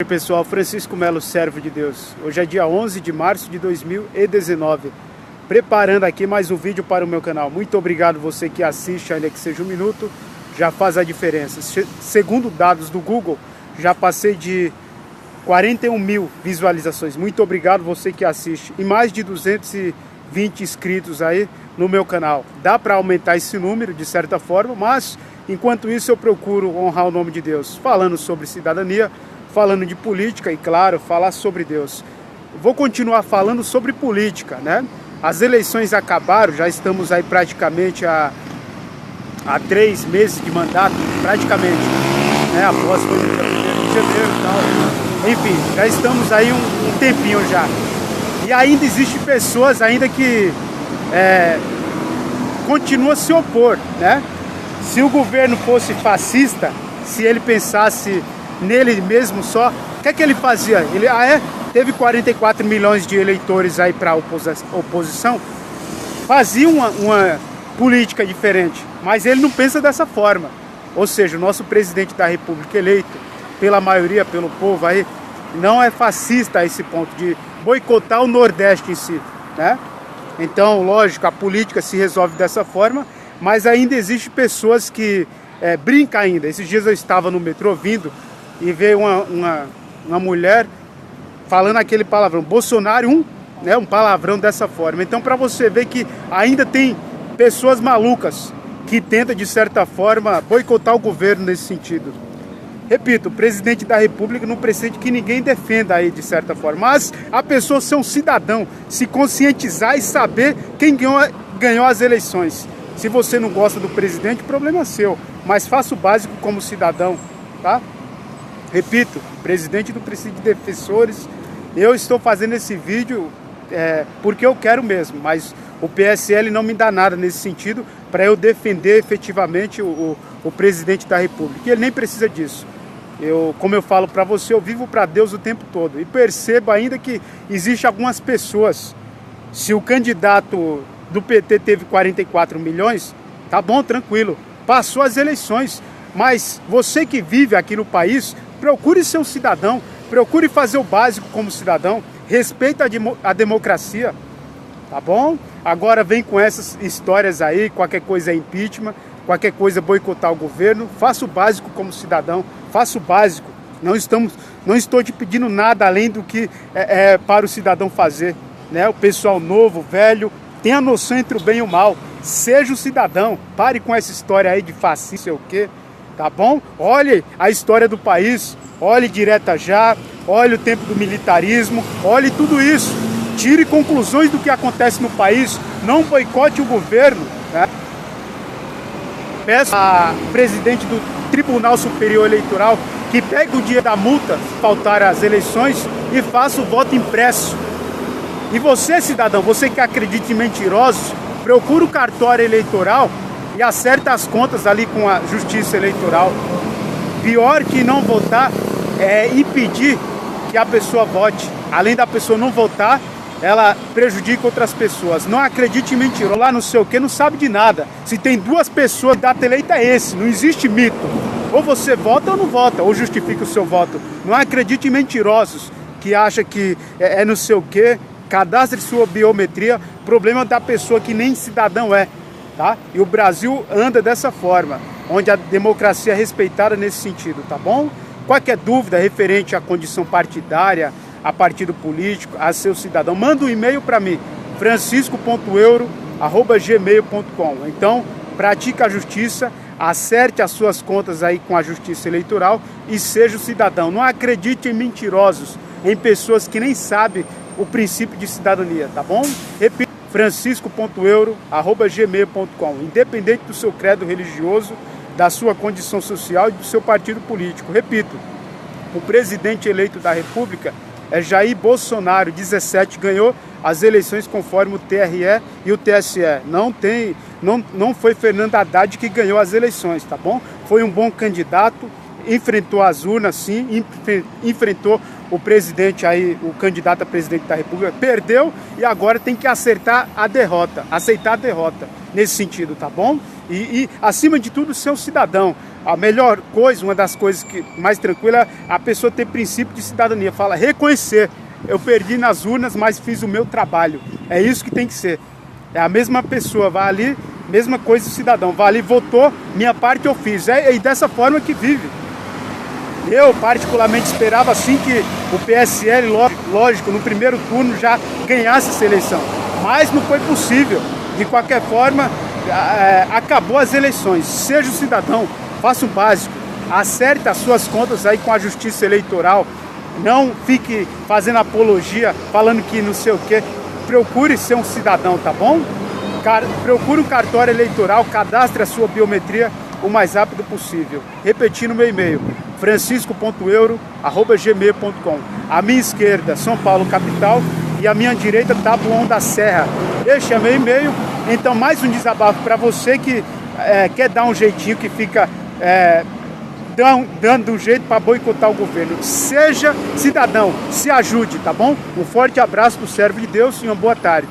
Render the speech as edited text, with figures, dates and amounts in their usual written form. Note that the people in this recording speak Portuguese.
Oi pessoal, Francisco Melo, servo de Deus. Hoje é dia 11 de março de 2019. Preparando aqui mais um vídeo para o meu canal. Muito obrigado você que assiste, ainda que seja um minuto, já faz a diferença. Segundo dados do Google, já passei de 41 mil visualizações. Muito obrigado você que assiste. E mais de 220 inscritos aí no meu canal. Dá para aumentar esse número de certa forma, mas enquanto isso eu procuro honrar o nome de Deus. Falando sobre cidadania, falando de política e, claro, falar sobre Deus. Vou continuar falando sobre política, né? As eleições acabaram, já estamos aí praticamente há 3 meses de mandato, praticamente, né? Após foi no dia 1º de janeiro e tal. Enfim, já estamos aí um tempinho já. E ainda existem pessoas ainda que continuam a se opor, né? Se o governo fosse fascista, se ele pensasse nele mesmo só, o que é que ele fazia? Ele teve 44 milhões de eleitores aí para a oposição, fazia uma política diferente, mas ele não pensa dessa forma. Ou seja, o nosso presidente da República eleito pela maioria, pelo povo aí, não é fascista a esse ponto de boicotar o Nordeste em si, né? Então, lógico, a política se resolve dessa forma, mas ainda existem pessoas que brincam ainda. Esses dias eu estava no metrô vindo e veio uma mulher falando aquele palavrão, Bolsonaro, um palavrão dessa forma. Então, para você ver que ainda tem pessoas malucas que tentam, de certa forma, boicotar o governo nesse sentido. Repito, o presidente da República não precisa que ninguém defenda aí, de certa forma, mas a pessoa ser um cidadão, se conscientizar e saber quem ganhou as eleições. Se você não gosta do presidente, o problema é seu, mas faça o básico como cidadão, tá? Repito, o presidente não precisa de defensores. Eu estou fazendo esse vídeo porque eu quero mesmo, mas o PSL não me dá nada nesse sentido para eu defender efetivamente o presidente da República. E ele nem precisa disso. Como eu falo para você, eu vivo para Deus o tempo todo. E percebo ainda que existem algumas pessoas. Se o candidato do PT teve 44 milhões, tá bom, tranquilo. Passou as eleições. Mas você que vive aqui no país, procure ser um cidadão, procure fazer o básico como cidadão, respeita a democracia, tá bom? Agora vem com essas histórias aí, qualquer coisa é impeachment, qualquer coisa boicotar o governo. Faça o básico como cidadão, faça o básico. Não estou te pedindo nada além do que para o cidadão fazer, né? O pessoal novo, velho, tenha noção entre o bem e o mal. Seja um cidadão, pare com essa história aí de fascista, sei o quê. Tá bom? Olhe a história do país, olhe Direta Já, olhe o tempo do militarismo, olhe tudo isso. Tire conclusões do que acontece no país, não boicote o governo, né? Peço ao presidente do Tribunal Superior Eleitoral que pegue o dia da multa, se faltar as eleições, e faça o voto impresso. E você, cidadão, você que acredita em mentirosos, procura o cartório eleitoral e acerta as contas ali com a justiça eleitoral. Pior que não votar é impedir que a pessoa vote. Além da pessoa não votar, ela prejudica outras pessoas. Não acredite em mentiroso. Lá não sei o que, não sabe de nada. Se tem 2 pessoas, o data eleita é esse. Não existe mito. Ou você vota ou não vota, ou justifica o seu voto. Não acredite em mentirosos que acham que não sei o que. Cadastre sua biometria. Problema da pessoa que nem cidadão é. Tá? E o Brasil anda dessa forma, onde a democracia é respeitada nesse sentido, tá bom? Qualquer dúvida referente à condição partidária, a partido político, a seu cidadão, manda um e-mail para mim, francisco.euro@gmail.com. Então, pratique a justiça, acerte as suas contas aí com a justiça eleitoral e seja um cidadão. Não acredite em mentirosos, em pessoas que nem sabem o princípio de cidadania, tá bom? Repito, francisco.euro@gmail.com. Independente do seu credo religioso, da sua condição social e do seu partido político. Repito, o presidente eleito da República é Jair Bolsonaro, 17, ganhou as eleições conforme o TRE e o TSE. Não foi Fernando Haddad que ganhou as eleições, tá bom? Foi um bom candidato, enfrentou as urnas, sim, enfrentou o presidente aí, o candidato a presidente da República, perdeu e agora tem que aceitar a derrota nesse sentido, tá bom? E acima de tudo, ser um cidadão. A melhor coisa, uma das coisas que mais tranquila, é a pessoa ter princípio de cidadania. Fala, reconhecer. Eu perdi nas urnas, mas fiz o meu trabalho. É isso que tem que ser. É a mesma pessoa, vai ali, mesma coisa o cidadão. Vai ali, votou, minha parte eu fiz. E dessa forma que vive. Eu, particularmente, esperava assim que o PSL, lógico, no primeiro turno já ganhasse essa eleição. Mas não foi possível. De qualquer forma, acabou as eleições. Seja o cidadão, faça o básico. Acerte as suas contas aí com a justiça eleitoral. Não fique fazendo apologia, falando que não sei o quê. Procure ser um cidadão, tá bom? Procure um cartório eleitoral, cadastre a sua biometria o mais rápido possível. Repetindo meu e-mail, francisco.euro@gmail.com. À minha esquerda, São Paulo capital, e à minha direita, Taboão da Serra. Este é meu e-mail. Então, mais um desabafo para você que quer dar um jeitinho, que fica dando um jeito para boicotar o governo. Seja cidadão, se ajude, tá bom? Um forte abraço do servo de Deus e uma boa tarde.